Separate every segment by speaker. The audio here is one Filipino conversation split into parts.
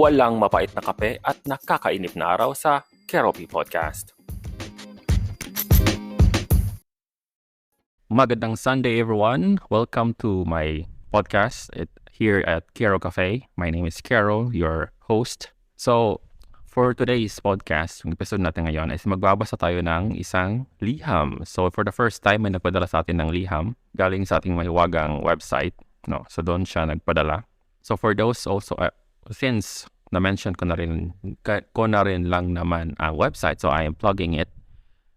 Speaker 1: walang mapait na kape at nakakainip na araw sa Keroppi Podcast. Magandang Sunday everyone. Welcome to my podcast here at Kero Cafe. My name is Kero, your host. So, for today's podcast, yung episode natin ngayon is magbabasa tayo ng isang liham. So, for the first time, may nagpadala sa atin ng liham galing sa ating mahiwagang website. No? So, doon siya nagpadala. So, for those also, since na-mention ko na rin lang naman ang website, so I am plugging it.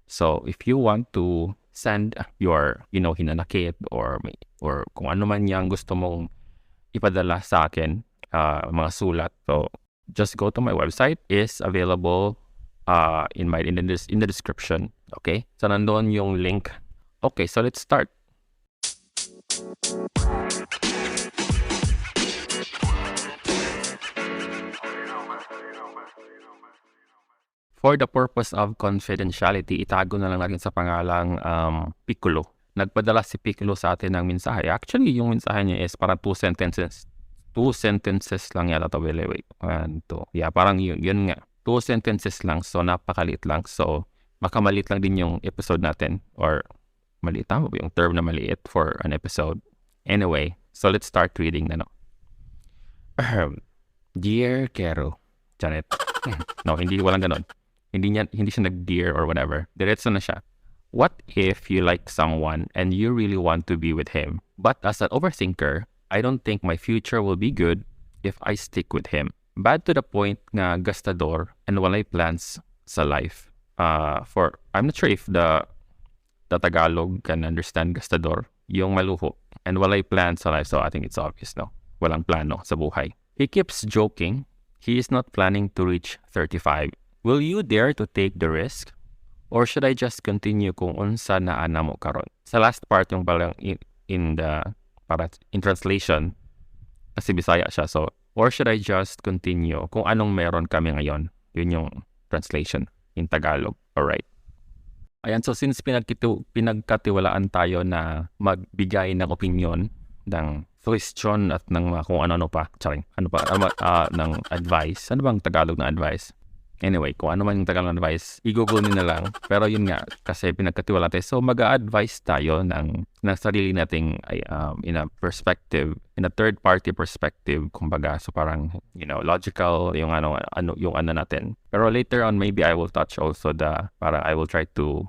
Speaker 1: So, if you want to send your, hinanakit or kung ano man yang gusto mong ipadala sa akin, mga sulat. So, just go to my website. Is available in the description. Okay? So, nandoon yung link. Okay, so let's start. For the purpose of confidentiality, itago na lang natin sa pangalang Piccolo. Nagpadala si Piccolo sa atin ng mensahe. Actually, yung mensahe niya is parang 2 sentences. 2 sentences lang yata ito. Wait. 1, 2. Yeah, parang yun nga. 2 sentences lang. So, napakalit lang. So, makamalit lang din yung episode natin. Or, maliit tama ba yung term na maliit for an episode? Anyway, so let's start reading na, no? Dear Kero. Janet. No, walang ganon. Hindi siya nag-dear or whatever. Diretso na siya. What if you like someone and you really want to be with him? But as an overthinker, I don't think my future will be good if I stick with him. Bad to the point nga gastador and walay plans sa life. I'm not sure if the Tagalog can understand gastador. Yung maluho and walay plans sa life. So I think it's obvious, no? Walang plano sa buhay. He keeps joking. He is not planning to reach 35. Will you dare to take the risk? Or should I just continue kung unsa na ana mo karon? Sa last part yung parang in translation, kasi Bisaya siya. So, or should I just continue kung anong meron kami ngayon? Yun yung translation in Tagalog. Alright. Ayan, so since pinagkatiwalaan tayo na magbigay ng opinion, ng question at ng kung ano-ano pa, ng advice. Ano bang Tagalog na advice? Anyway, kung ano man yung Tagalog advice, i-google nyo na lang. Pero yun nga, kasi pinagkatiwala tayo. So, mag-a-advise tayo ng sarili nating in a perspective, in a third-party perspective, kumbaga. So, parang, logical yung ano natin. Pero later on, maybe I will touch also I will try to,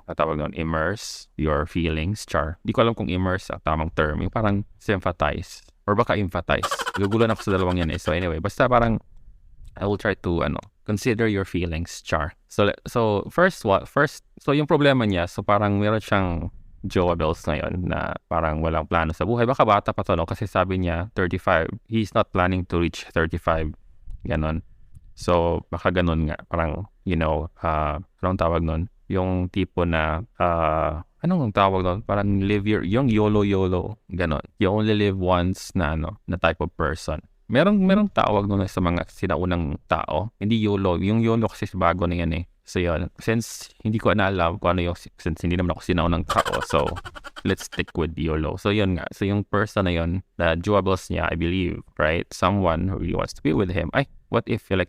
Speaker 1: immerse your feelings, Di ko alam kung immerse ang tamang term. Yung parang sympathize. Or baka emphasize. Gugulan ako sa dalawang yan eh. So, anyway, basta parang, I will try to, consider your feelings, So first, so yung problema niya, so parang meron siyang jowa bells ngayon na parang walang plano sa buhay. Baka bata pa to, no? Kasi sabi niya, 35, he's not planning to reach 35. Ganon. So, baka ganon nga. Parang, anong tawag nun? Yung tipo na, anong tawag nun? Parang yung YOLO. Ganon. You only live once na type of person. Merong tawag nun sa mga sinaunang tao. Hindi YOLO. Yung YOLO kasi bago na yan eh. So yun. Since hindi ko na alam kung ano since hindi naman ako sinaunang tao. So, let's stick with YOLO. So yun nga. So yung person na yun, the jowables niya, I believe, right? Someone who really wants to be with him. What if you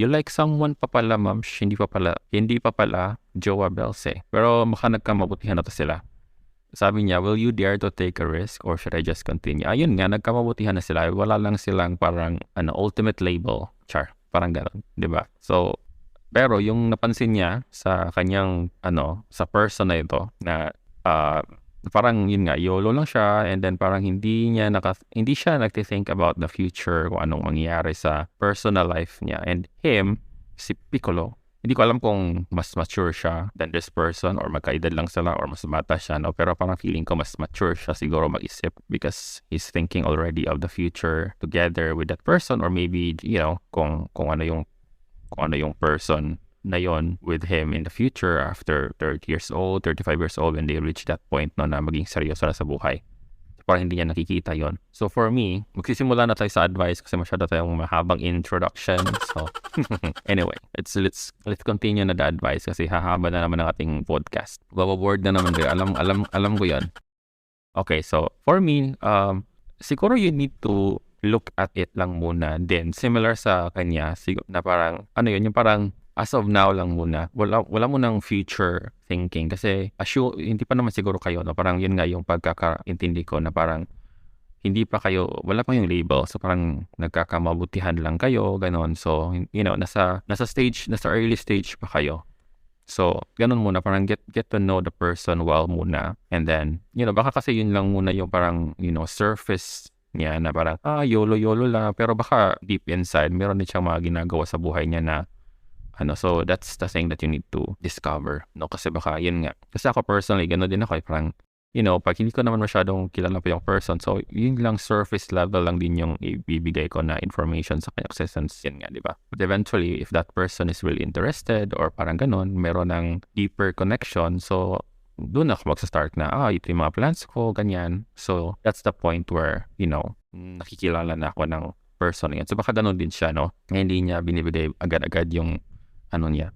Speaker 1: like someone pa pala, ma'am? Hindi pa pala jowables eh. Pero baka nagkamabutihan na to sila. Sabi niya, will you dare to take a risk or should I just continue? Ayun nga, nagkamabutihan na sila. Wala lang silang parang ultimate label. Parang gano'n, di ba? So, pero yung napansin niya sa kanyang, sa person na ito, na parang yun nga, YOLO lang siya and then parang hindi siya nagti-think about the future kung anong mangyayari sa personal life niya. And him, si Piccolo, hindi ko alam kung mas mature siya than this person or magkaedad lang sila or mas bata siya, no? Pero parang feeling ko mas mature siya siguro mag-isip because he's thinking already of the future together with that person or maybe, kung ano yung person na yon with him in the future after 30 years old, 35 years old when they reach that point na maging seryoso na sa buhay. Parang hindi niya nakikita yon. So for me, magsisimula na tayo sa advice kasi masyado tayong mahabang introduction. So anyway, let's continue na the advice kasi hahaba na naman ang ating podcast. Bababoard na naman kayo. Alam ko yon. Okay, so for me, siguro you need to look at it lang muna. Then, similar sa kanya, na parang, ano yun, yung parang, as of now lang muna. Wala mo ng future thinking. Kasi, hindi pa naman siguro kayo, no? Parang yun nga yung pagkakaintindi ko na parang, hindi pa kayo, wala pa yung label. So, parang nagkakamabutihan lang kayo, ganon. So, nasa early stage pa kayo. So, ganun muna, parang get to know the person well muna. And then, baka kasi yun lang muna yung parang, surface niya na parang, YOLO lang. Pero baka deep inside, meron din siyang mga ginagawa sa buhay niya na, so that's the thing that you need to discover. No? Kasi baka, yun nga. Kasi ako personally, ganun din ako, parang, pag hindi ko naman masyadong kilala pa yung person, so yun lang surface level lang din yung ibibigay ko na information sa kanya kasi since yun nga, di ba? But eventually, if that person is really interested or parang ganun, meron ng deeper connection, so doon ako magsa-start na, ito yung mga plans ko, ganyan. So that's the point where, nakikilala na ako ng person yan. So baka ganun din siya, no? Hindi niya binibigay agad-agad yung, niya,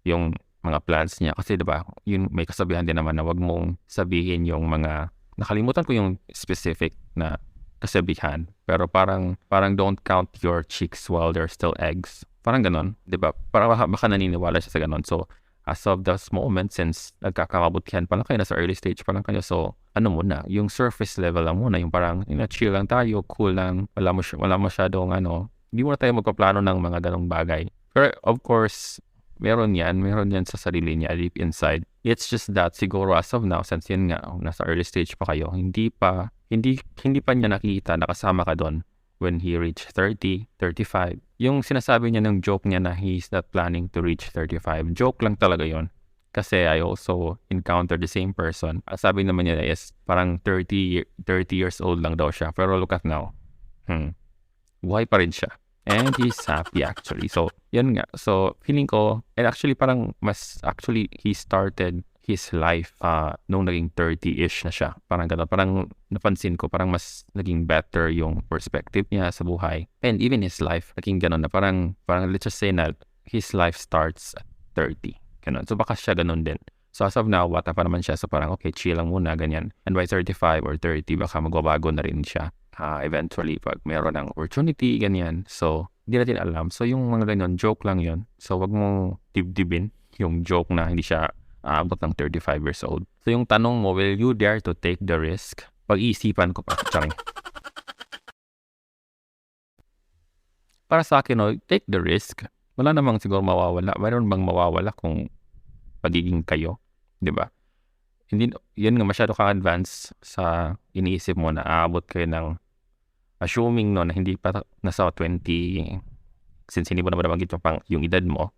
Speaker 1: yung mga plans niya. Kasi diba, yun may kasabihan din naman na wag mong sabihin yung mga, nakalimutan ko yung specific na kasabihan. Pero parang don't count your chicks while they're still eggs. Parang ganon, diba? Parang baka naniniwala siya sa ganon. So, as of this moment, since nagkakamabutihan pa lang kayo, nasa early stage pa lang kayo, so, muna, yung surface level lang muna, yung parang, chill lang tayo, cool lang, wala masyadong, hindi muna tayo magpaplano ng mga ganong bagay. Pero, of course, meron yan sa sarili niya deep inside. It's just that siguro as of now, since yun nga, nasa early stage pa kayo, hindi pa niya nakita, nakasama ka doon when he reached 30, 35. Yung sinasabi niya ng joke niya na he's not planning to reach 35, joke lang talaga yon. Kasi I also encountered the same person. Ang sabi naman niya is parang 30 years old lang daw siya. Pero look at now. Buhay pa rin siya. And he's happy actually. So, yun nga. So, feeling ko, and actually parang he started his life nung naging 30-ish na siya. Parang gano'n. Parang napansin ko, parang mas naging better yung perspective niya sa buhay. And even his life, naging gano'n na parang let's just say na his life starts at 30. Gano'n. So, baka siya gano'n din. So, as of now, bata pa naman siya. So, parang okay, chill lang muna, ganyan. And by 35 or 30, baka magbabago na rin siya. Eventually, pag meron ng opportunity, ganyan. So, hindi natin alam. So, yung mga ganyan, joke lang yon. So, wag mong dibdibin yung joke na hindi siya aabot ng 35 years old. So, yung tanong mo, will you dare to take the risk? Pag-iisipan ko pa. Charing. Para sa akin, take the risk. Wala namang siguro mawawala. Mayroon bang mawawala kung pagiging kayo? Diba? Hindi, yan nga masyado ka-advance sa iniisip mo na aabot kayo ng assuming na hindi pa nasa 20, since hindi mo naman nabanggit yung edad mo,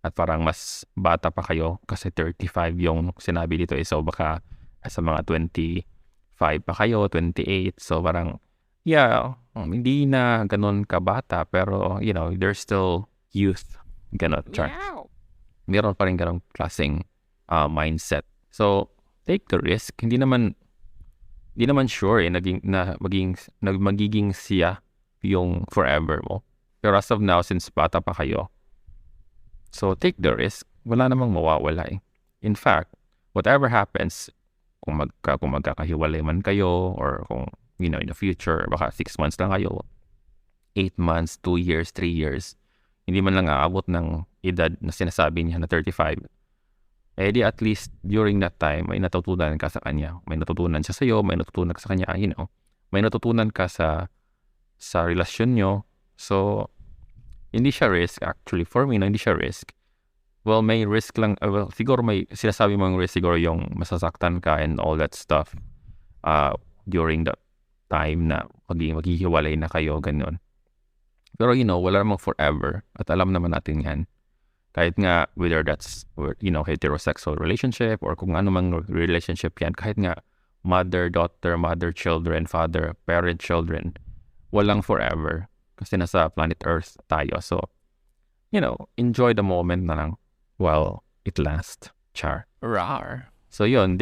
Speaker 1: at parang mas bata pa kayo kasi 35 yung sinabi dito so baka sa mga 25 pa kayo, 28, so parang hindi na ganun kabata pero there's still youth, ganun, char. Meron pa rin ganun klaseng mindset. So, take the risk. Hindi naman sure magiging siya yung forever mo. Pero as of now, since bata pa kayo, so take the risk. Wala namang mawawala eh. In fact, whatever happens, kung magkakahiwalay man kayo, or kung, in the future, baka 6 months lang kayo, 8 months, 2 years, 3 years, hindi man lang aabot ng edad na sinasabi niya na 35, di at least during that time, may natutunan ka sa kanya. May natutunan siya sa'yo, may natutunan ka sa kanya, may natutunan ka sa relasyon nyo. So, hindi siya risk. Actually, for me, hindi siya risk. Well, may risk lang. Siguro may sinasabi mong risk, siguro yung masasaktan ka and all that stuff during that time na maghihiwalay na kayo, ganyan. Pero, wala namang forever. At alam naman natin yan. Kahit nga, whether that's, heterosexual relationship or kung ano mang relationship yan, kahit nga mother-daughter, mother-children, father-parent-children, walang forever. Kasi nasa planet Earth tayo. So, enjoy the moment na lang while it lasts. Char. Rar. So, yun,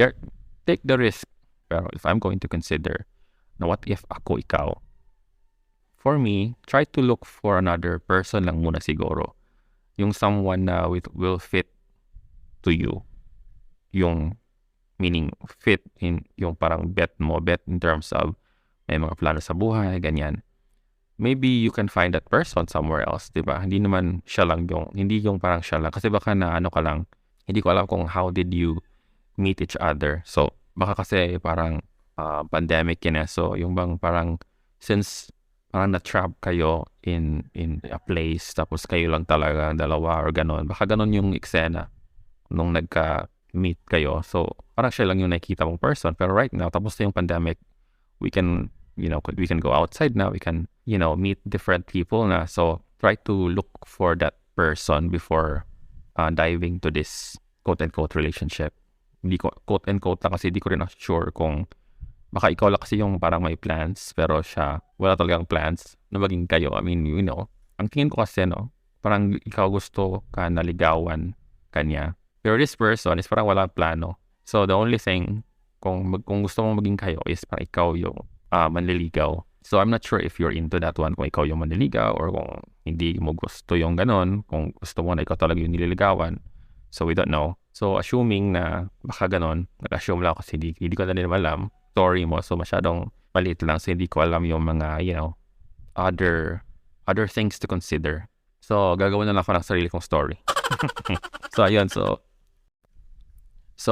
Speaker 1: take the risk. Pero if I'm going to consider, na what if ako ikaw? For me, try to look for another person lang muna siguro. Yung someone na will fit to you. Yung meaning fit in yung parang bet in terms of may mga plano sa buhay, ganyan. maybe you can find that person somewhere else, 'di ba? Hindi naman siya lang yung hindi yung parang siya lang kasi baka na ano ka lang, hindi ko alam kung how did you meet each other. So, baka kasi parang pandemic yun eh. So, yung bang parang since parang na-trap kayo in a place tapos kayo lang talaga ang dalawa or ganon. Baka ganon yung eksena nung nagka-meet kayo. So, parang siya lang yung nakikita mong person. Pero right now, tapos na yung pandemic, we can, we can go outside now. We can, meet different people na. So, try to look for that person before diving to this quote-unquote relationship. Hindi ko, quote-unquote lang kasi hindi ko rin sure kung baka ikaw lang kasi yung parang may plans pero siya wala talagang plans na maging kayo. I mean, ang tingin ko kasi, parang ikaw gusto ka naligawan kanya. Pero this person is parang walang plano. So, the only thing, kung gusto mong maging kayo is parang ikaw yung manliligaw. So, I'm not sure if you're into that one, kung ikaw yung manliligaw or kung hindi mo gusto yung ganon, kung gusto mo na ikaw talaga yung nililigawan. So, we don't know. So, assuming na baka ganon, nag-assume lang kasi hindi ko na rin alam story mo. So, masyadong maliit lang. So, hindi ko alam yung mga, other things to consider. So, gagawin na lang ako ng sarili kong story. So, ayun. So,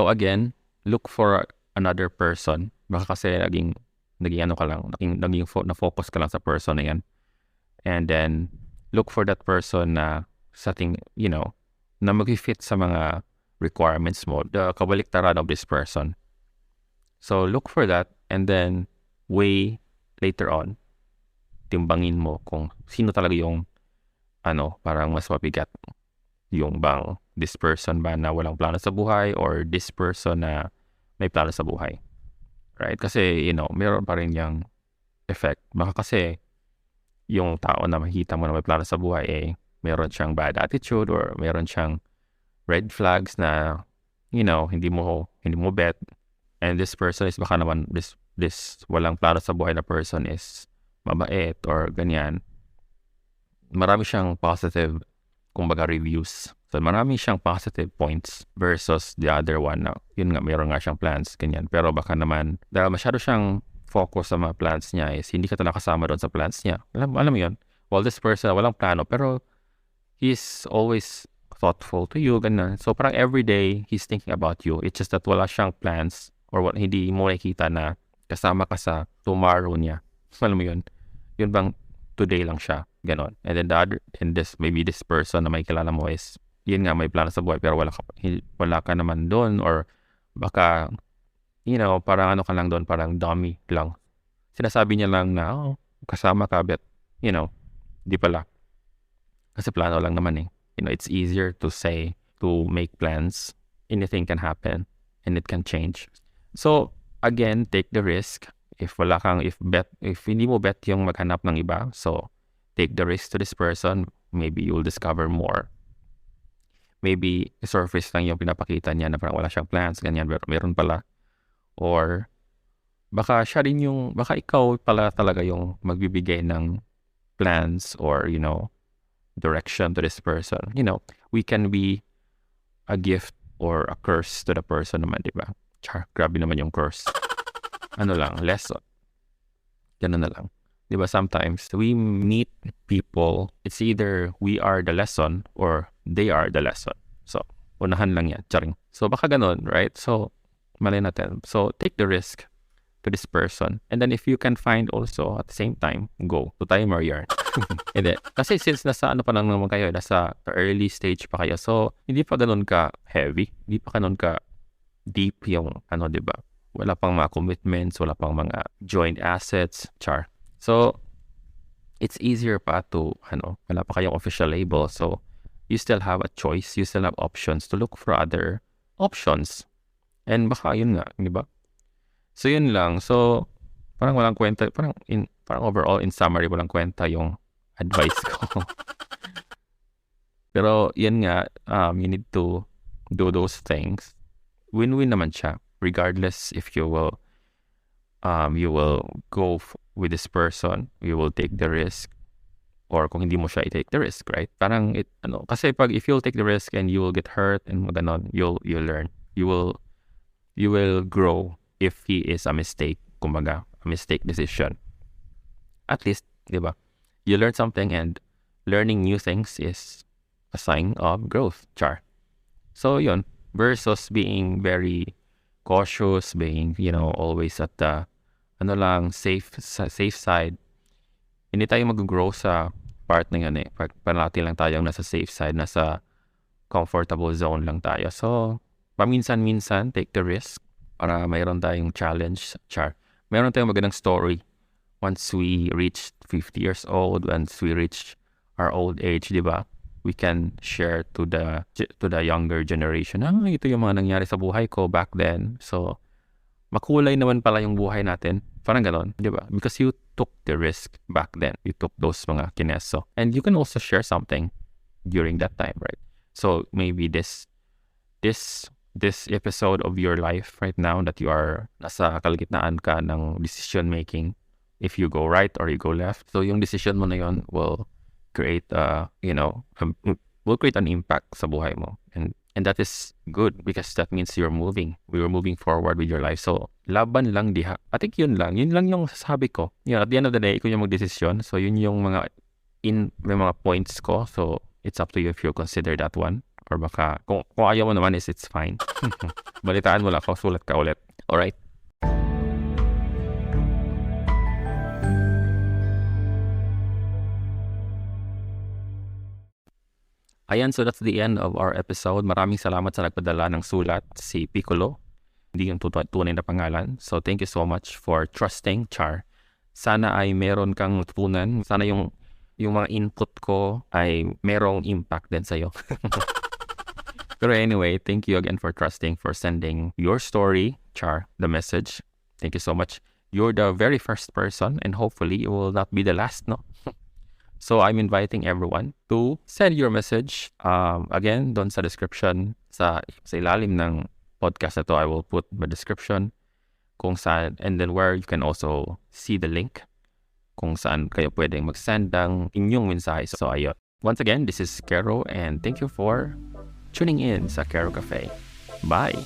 Speaker 1: again, look for another person. Baka kasi naging ano ka lang, na-focus ka lang sa person na yan. And then, look for that person na na mag-fit sa mga requirements mo, the kabaliktaran of this person. So, look for that and then weigh later on, timbangin mo kung sino talaga yung parang mas mabigat. Yung bang this person ba na walang plano sa buhay or this person na may plano sa buhay. Right? Kasi, meron pa rin yung effect. Baka kasi yung tao na makita mo na may plano sa buhay meron siyang bad attitude or meron siyang red flags na, hindi mo bet. And this person is baka naman this walang plano sa buhay na person is mabait or ganyan. Marami siyang positive, kumbaga, reviews. So, marami siyang positive points versus the other one na, yun nga, meron nga siyang plans, ganyan. Pero baka naman, dahil masyado siyang focus sa mga plans niya is hindi ka talaga kasama doon sa plans niya. Alam mo yun? Well, this person, walang plano, pero he's always thoughtful to you, ganyan. So, parang every day, he's thinking about you. It's just that wala siyang plans or hindi mo nakikita na kasama ka sa tomorrow niya. Alam mo yun? Yun bang today lang siya, ganon. And then maybe this person na may kilala mo is, yun nga, may plano sa buhay pero wala ka naman doon or baka, parang ano ka lang doon, parang dummy lang. Sinasabi niya lang na, kasama ka, but, di pala. Kasi plano lang naman eh. It's easier to say, to make plans. Anything can happen and it can change. So, again, take the risk. If hindi mo bet yung maghanap ng iba, so take the risk to this person. Maybe you'll discover more. Maybe surface lang yung pinapakita niya na parang wala siyang plans, ganyan, pero meron pala. Or baka ikaw pala talaga yung magbibigay ng plans or, direction to this person. We can be a gift or a curse to the person naman, di ba? Grabe naman yung curse. Lesson. Ganun na lang. Di ba, sometimes we meet people, it's either we are the lesson or they are the lesson. So, unahan lang yan. Charing. So, baka ganun, right? So, malay natin. So, take the risk to this person. And then, if you can find also, at the same time, go to timer yarn. Hindi. Kasi since nasa pa lang naman kayo, nasa early stage pa kayo, so, hindi pa ganun ka heavy. Hindi pa ganun ka deep yung, di ba? Wala pang mga commitments, wala pang mga joint assets, So, it's easier pa to, wala pa kayong official label. So, you still have a choice. You still have options to look for other options. And baka yun nga, di ba? So, yun lang. So, parang walang kwenta, parang overall, in summary, walang kwenta yung advice ko. Pero, yun nga, you need to do those things. Win-win naman siya. Regardless if you will go with this person, you will take the risk, or kung hindi mo siya i-take the risk, right? Parang kasi if you'll take the risk and you will get hurt and ganon, you'll learn. You will grow if he is a mistake, kumbaga, a mistake decision. At least, di ba? You learn something, and learning new things is a sign of growth, char. So yun, versus being very cautious, being, always at the, safe side. Hindi tayo mag-grow sa part na yun eh. Parati lang tayong nasa safe side, nasa comfortable zone lang tayo. So, paminsan-minsan, take the risk para mayroon tayong challenge, char. Mayroon tayong magandang story once we reach 50 years old, once we reach our old age, di ba? We can share to the younger generation. Ito yung mga nangyari sa buhay ko back then. So, makulay naman pala yung buhay natin. Parang ganon, di ba? Because you took the risk back then. You took those mga kineso. And you can also share something during that time, right? So, maybe this episode of your life right now that you are nasa kalagitnaan ka ng decision making, if you go right or you go left. So, yung decision mo na yun will create will create an impact sa buhay mo, and that is good because that means we were moving forward with your life. So laban lang diha. I think yun lang yung sasabi ko. At the end of the day, ikaw yung magdesisyon. So yun yung may mga points ko. So it's up to you if you consider that one, or baka kung ayaw mo naman it's fine. Balitaan mo lang ako, sulat ka ulit. Alright. Ayan, so that's the end of our episode. Maraming salamat sa nagpadala ng sulat, si Piccolo. Hindi yung tunay na pangalan. So thank you so much for trusting, Char. Sana ay meron kang natutunan. Sana yung mga input ko ay merong impact din sa'yo. Pero anyway, thank you again for trusting, for sending your story, Char, the message. Thank you so much. You're the very first person, and hopefully it will not be the last, no? So I'm inviting everyone to send your message. Again, doon sa description, sa ilalim ng podcast na to, I will put the description kung saan, and then where you can also see the link kung saan kayo pwedeng mag-send ng inyong mensahe. So ayun. Once again, this is Kero, and thank you for tuning in sa Kero Cafe. Bye!